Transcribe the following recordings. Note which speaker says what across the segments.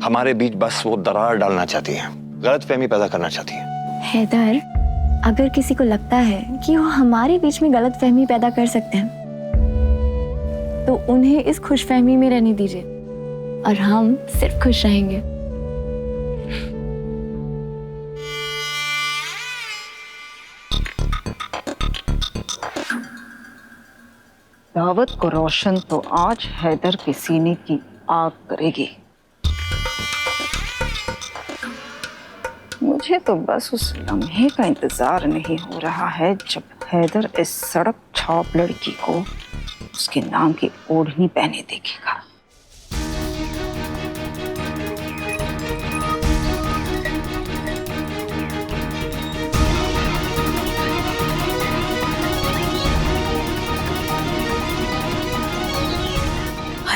Speaker 1: हमारे बीच बस वो दरार डालना चाहती है, गलतफहमी पैदा करना चाहती है।
Speaker 2: हैदर, अगर किसी को लगता है कि वो हमारे बीच में गलतफहमी पैदा कर सकते हैं तो उन्हें इस खुशफहमी में रहने दीजिए और हम सिर्फ खुश रहेंगे।
Speaker 3: दावत को रोशन तो आज हैदर के सीने की आग करेगी। मुझे तो बस उस लम्हे का इंतजार नहीं हो रहा है जब हैदर इस सड़क छाप लड़की को उसके नाम की ओढ़नी पहने देखेगा।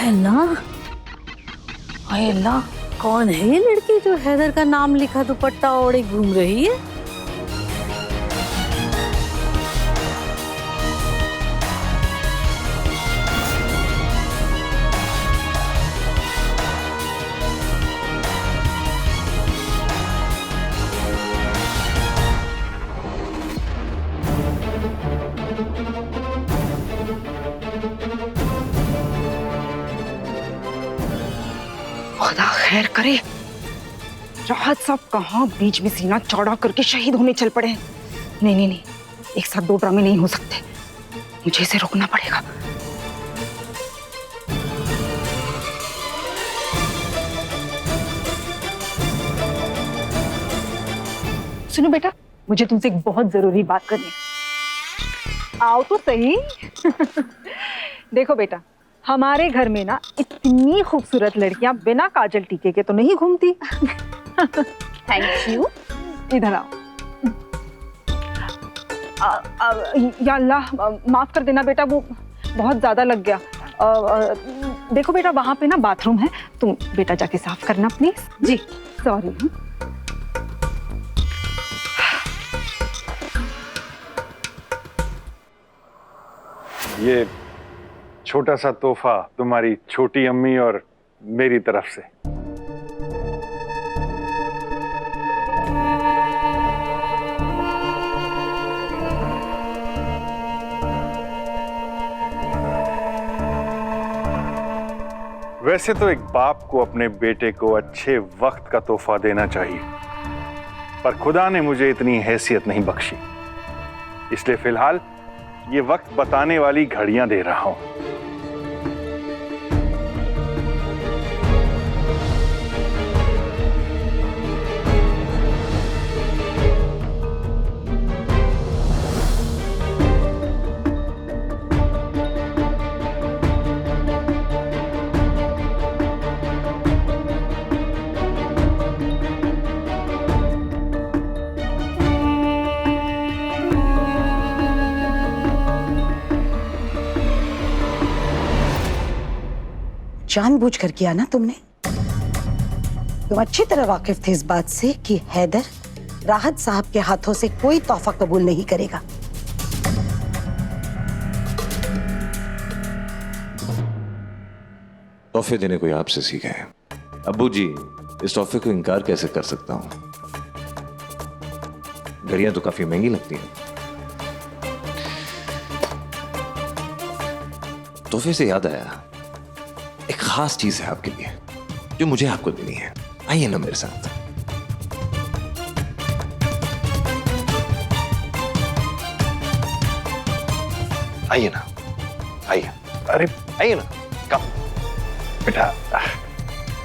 Speaker 4: अल्लाह, अल्लाह, कौन है ये लड़की जो हैदर का नाम लिखा दुपट्टा ओढ़े घूम रही है?
Speaker 3: खुदा खैर करे, राहत साहब कहाँ बीच में सीना चौड़ा करके शहीद होने चल पड़े हैं। नहीं नहीं नहीं, एक साथ दो ड्रामे नहीं हो सकते, मुझे इसे रोकना पड़ेगा। सुनो बेटा, मुझे तुमसे एक बहुत जरूरी बात करनी है। आओ तो सही। देखो बेटा, हमारे घर में ना इतनी खूबसूरत लड़कियां बिना काजल टीके के तो नहीं घूमती। Thank you. इधर आओ। या अल्लाह, माफ कर देना बेटा, वो बहुत ज्यादा लग गया। देखो बेटा, वहां पे ना बाथरूम है, तुम बेटा जाके साफ करना प्लीज। Ji sorry.
Speaker 5: ये छोटा सा तोहफा तुम्हारी छोटी अम्मी और मेरी तरफ से। वैसे तो एक बाप को अपने बेटे को अच्छे वक्त का तोहफा देना चाहिए, पर खुदा ने मुझे इतनी हैसियत नहीं बख्शी, इसलिए फिलहाल ये वक्त बताने वाली घड़ियां दे रहा हूं।
Speaker 6: जानबूझकर किया ना तुमने? तुम अच्छी तरह वाकिफ थे इस बात से कि हैदर राहत साहब के हाथों से कोई तोहफा कबूल नहीं करेगा।
Speaker 7: तोहफे देने को आपसे सीखा है अब्बू जी, इस तोहफे को इनकार कैसे कर सकता हूं? घड़ियां तो काफी महंगी लगती हैं। तोहफे से याद आया, एक खास चीज है आपके लिए जो मुझे आपको देनी है। आइए ना मेरे साथ।
Speaker 1: आइए ना, आइए।
Speaker 5: अरे
Speaker 1: आइए ना, कम
Speaker 5: बेटा,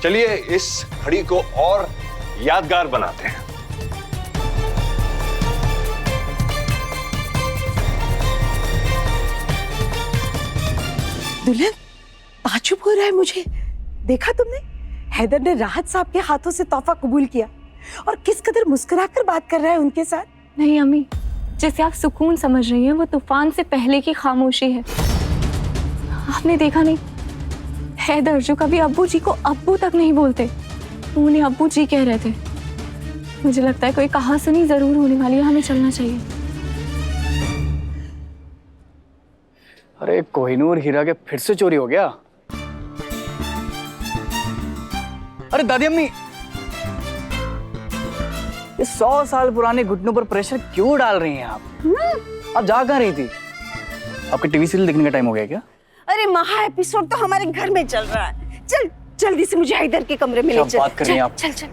Speaker 1: चलिए इस घड़ी को और यादगार बनाते हैं।
Speaker 6: दुल्हन ताज्जुब हो रहा है मुझे। देखा तुमने, हैदर ने राहत साहब के हाथों से तोहफा कबूल किया और किस कदर मुस्कुराकर बात कर रहा है उनके साथ।
Speaker 2: नहीं अम्मी, जैसे आप सुकून समझ रही हैं वो तूफान से पहले की खामोशी है। आपने देखा नहीं, हैदर जो कभी अब्बू जी को अब्बू तक नहीं बोलते, उन्हें अब्बू जी कह रहे थे। मुझे लगता है कोई कहासुनी जरूर होने वाली है, हमें चलना चाहिए।
Speaker 8: अरे कोहिनूर हीरा के फिर से चोरी हो गया। अरे दादी अम्मी, ये 100 साल पुराने घुटनों पर प्रेशर क्यों डाल रही हैं आप जा कहाँ रही थी? आपके टीवी सीरियल देखने का टाइम हो गया क्या?
Speaker 9: अरे महा एपिसोड तो हमारे घर में चल रहा है। चल जल्दी से मुझे हैदर के कमरे में ले
Speaker 8: क्या
Speaker 9: चल।
Speaker 8: बात कर रही हैं आप?
Speaker 9: चल चल।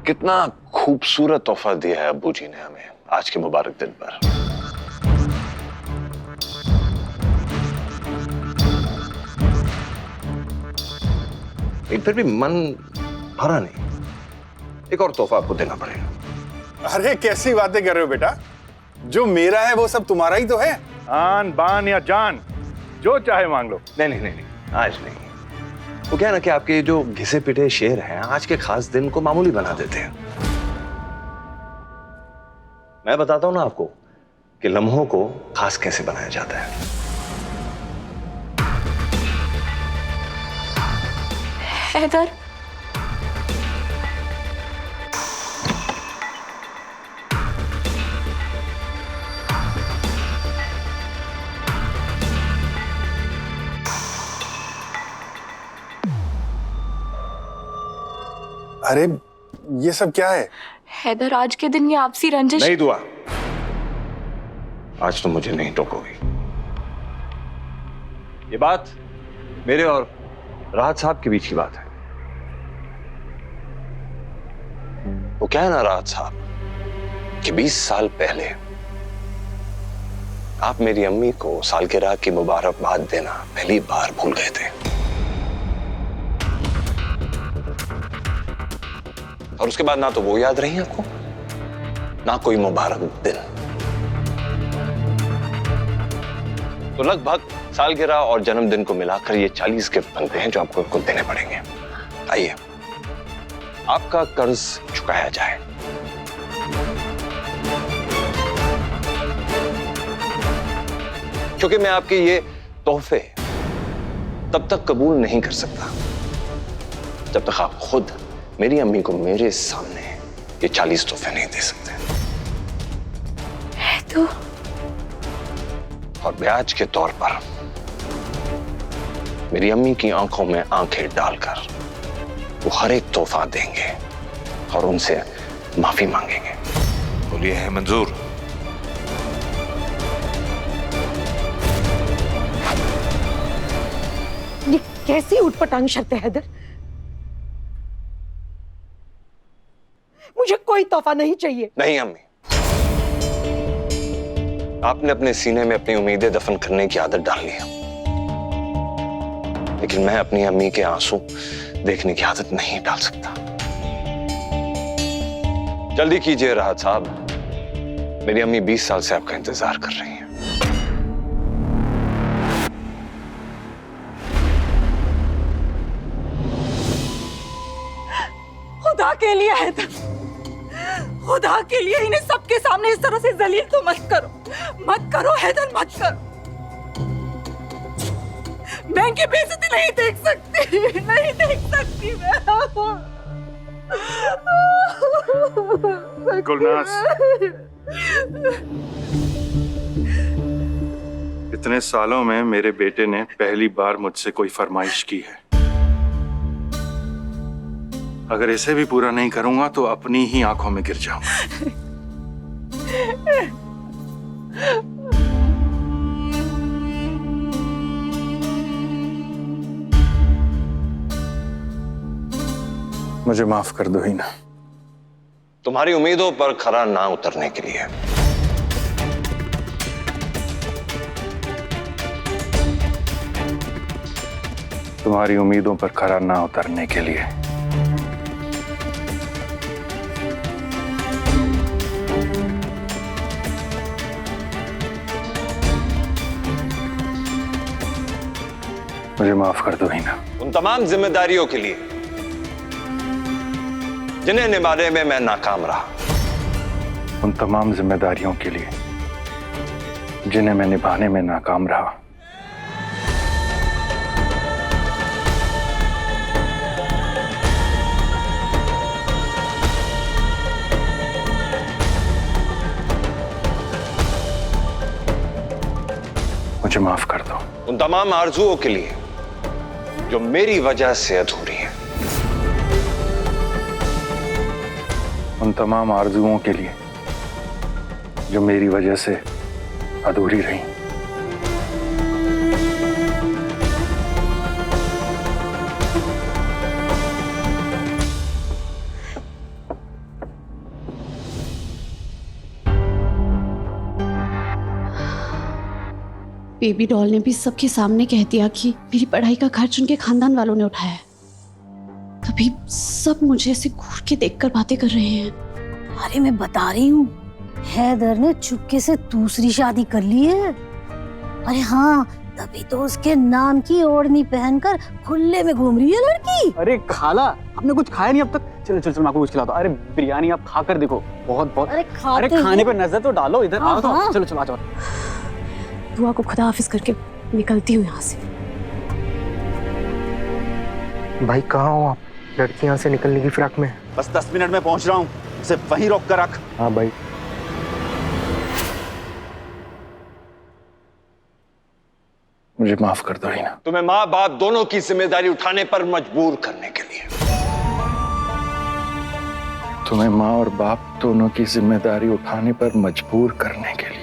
Speaker 1: कितना खूबसूरत तोहफा दिया है अब्बू जी ने हमें आज के मुबारक दिन पर। लेकिन फिर भी मन भरा नहीं, एक और तोहफा आपको देना पड़ेगा।
Speaker 5: अरे कैसी बातें कर रहे हो बेटा, जो मेरा है वो सब तुम्हारा ही तो है। आन बान या जान जो चाहे मांग लो।
Speaker 1: नहीं नहीं नहीं, नहीं आज नहीं। वो क्या है ना कि आपके जो घिसे पिटे शेर हैं आज के खास दिन को मामूली बना देते हैं। मैं बताता हूं ना आपको कि लम्हों को खास कैसे बनाया जाता है।
Speaker 2: हैदर,
Speaker 5: अरे ये सब क्या है?
Speaker 2: हैदर, आज के दिन ये आपसी रंजिश।
Speaker 1: नहीं दुआ, आज तो मुझे नहीं टोकोगी। ये बात मेरे और राहत साहब के बीच की बात है। वो क्या है ना राहत साहब कि 20 साल पहले आप मेरी अम्मी को सालगिरह की मुबारकबाद देना पहली बार भूल गए थे, और उसके बाद ना तो वो याद रही आपको, ना कोई मुबारक दिन। तो लगभग सालगिरह और जन्मदिन को मिलाकर ये 40 गिफ्ट बनते हैं जो आपको खुद देने पड़ेंगे। आइए आपका कर्ज चुकाया जाए। क्योंकि मैं आपके ये तोहफे तब तक कबूल नहीं कर सकता जब तक आप खुद मेरी अम्मी को मेरे सामने ये 40 तोहफे नहीं दे सकते।
Speaker 2: तो
Speaker 1: और ब्याज के तौर पर मेरी अम्मी की आंखों में आंखें डालकर वो हर एक तोहफा देंगे और उनसे माफी मांगेंगे।
Speaker 7: बोलिए है मंजूर?
Speaker 6: ये कैसी उटपटांग शर्त है हैदर? मुझे कोई तोहफा नहीं चाहिए।
Speaker 1: नहीं अम्मी, आपने अपने सीने में अपनी उम्मीदें दफन करने की आदत डाल ली है, लेकिन मैं अपनी अम्मी के आंसू देखने की आदत नहीं डाल सकता। जल्दी कीजिए राहत साहब, मेरी अम्मी 20 साल से आपका इंतजार कर रही हैं।
Speaker 3: खुदा के लिए हैदर, खुदा के लिए इन्हें सबके सामने इस तरह से जलील तो मत करो हैदर, मत करो। मैं इनकी बेइज्जती नहीं देख सकती मैं।
Speaker 5: गुलनाज, इतने सालों में मेरे बेटे ने पहली बार मुझसे कोई फरमाइश की है। अगर इसे भी पूरा नहीं करूंगा तो अपनी ही आंखों में गिर जाऊंगा। मुझे माफ कर दो हीना।
Speaker 1: तुम्हारी उम्मीदों पर खरा ना उतरने के लिए
Speaker 5: तुम्हारी उम्मीदों पर खरा ना उतरने के लिए मुझे माफ कर दो हीना।
Speaker 1: उन तमाम जिम्मेदारियों के लिए जिन्हें निभाने में मैं नाकाम रहा।
Speaker 5: उन तमाम जिम्मेदारियों के लिए जिन्हें मैं निभाने में नाकाम रहा। मुझे माफ कर दो।
Speaker 1: उन तमाम आरजुओं के लिए जो मेरी वजह से अधूरी हैं।
Speaker 5: उन तमाम आरजुओं के लिए जो मेरी वजह से अधूरी रही।
Speaker 10: बेबी डॉल ने भी सबके सामने कह दिया कि मेरी पढ़ाई का खर्च उनके खानदान वालों ने उठाया है। तभी सब मुझे ऐसे घूर के देखकर बातें कर रहे हैं।
Speaker 4: अरे मैं बता रही हूँ, हैदर ने चुपके से दूसरी शादी कर ली है। अरे हाँ, तभी तो उसके नाम की ओढ़नी पहनकर खुले में घूम रही है लड़की।
Speaker 8: अरे खाला, आपने कुछ खाया नहीं अब तक? चलो चलो चलो, मैं आपको कुछ खिलाता हूँ। अरे बिरयानी आप खा कर देखो, बहुत बहुत। अरे खाने पे नजर तो डालो, इधर आओ तो। चलो चलो आ जाओ।
Speaker 10: बुआ को खुदा हाफिज करके निकलती हूँ यहाँ से।
Speaker 11: भाई कहाँ हो आप? लड़की यहाँ से निकलने की फिराक में।
Speaker 12: बस 10 मिनट में पहुंच रहा हूँ, उसे वहीं रोक कर रख।
Speaker 11: हाँ भाई।
Speaker 5: मुझे माफ कर दो रीना।
Speaker 1: तुम्हें माँ बाप दोनों की जिम्मेदारी उठाने पर मजबूर करने के लिए।
Speaker 5: तुम्हें माँ और बाप दोनों की जिम्मेदारी उठाने पर मजबूर करने के लिए।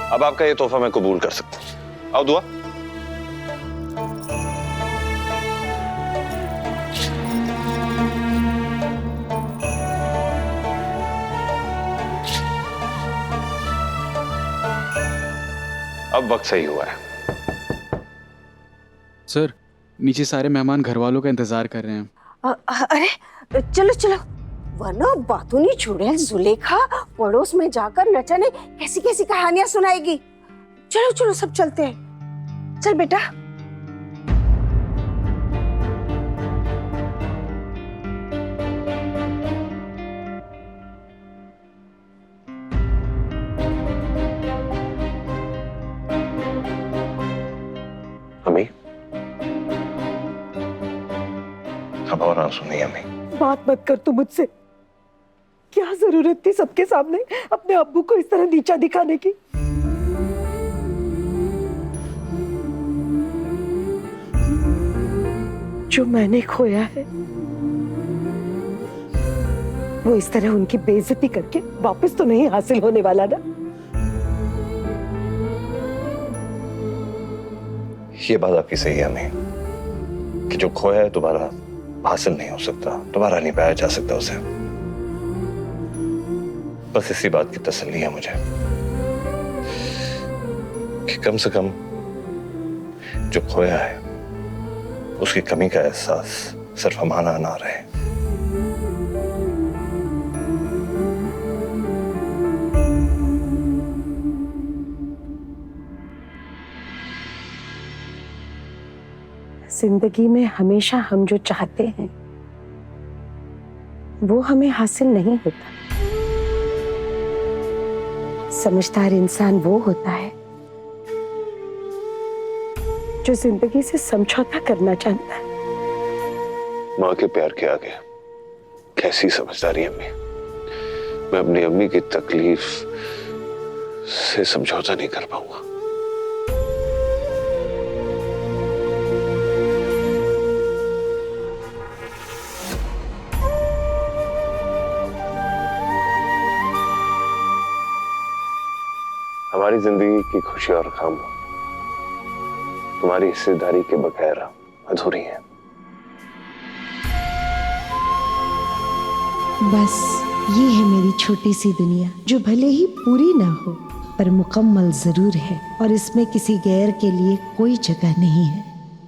Speaker 1: अब आपका ये तोहफा मैं कबूल कर सकता हूं। आओ दुआ। अब वक्त सही हुआ है।
Speaker 13: सर, नीचे सारे मेहमान घर वालों का इंतजार कर रहे हैं।
Speaker 9: अरे चलो चलो, वरना बातों नहीं छोड़े। जुलेखा पड़ोस में जाकर न जाने कैसी कैसी कहानियां सुनाएगी। चलो चलो सब चलते हैं। चल बेटा।
Speaker 1: अम्मी, अब और आंसू नहीं अम्मी।
Speaker 9: बात मत कर तू मुझसे। क्या जरूरत थी सबके सामने अपने अब्बू को इस तरह नीचा दिखाने की? जो मैंने खोया है वो इस तरह उनकी बेइज्जती करके वापस तो नहीं हासिल होने वाला ना।
Speaker 1: ये बात आपकी सही है अम्मी कि जो खोया है दोबारा हासिल नहीं हो सकता, दोबारा नहीं पाया जा सकता उसे। बस इसी बात की तसल्ली है मुझे कि कम से कम जो खोया है उसकी कमी का एहसास सिर्फ हमारा ना रहे।
Speaker 9: जिंदगी में हमेशा हम जो चाहते हैं वो हमें हासिल नहीं होता। समझदार इंसान वो होता है जो जिंदगी से समझौता करना जानता है।
Speaker 1: माँ के प्यार के आगे कैसी समझदारी अम्मी। मैं अपनी अम्मी की तकलीफ से समझौता नहीं कर पाऊंगा। हमारी जिंदगी की खुशी और गम तुम्हारी हिस्सेदारी के बगैर अधूरी है।
Speaker 6: बस ये है मेरी छोटी सी दुनिया जो भले ही पूरी ना हो पर मुकम्मल जरूर है और इसमें किसी गैर के लिए कोई जगह नहीं है।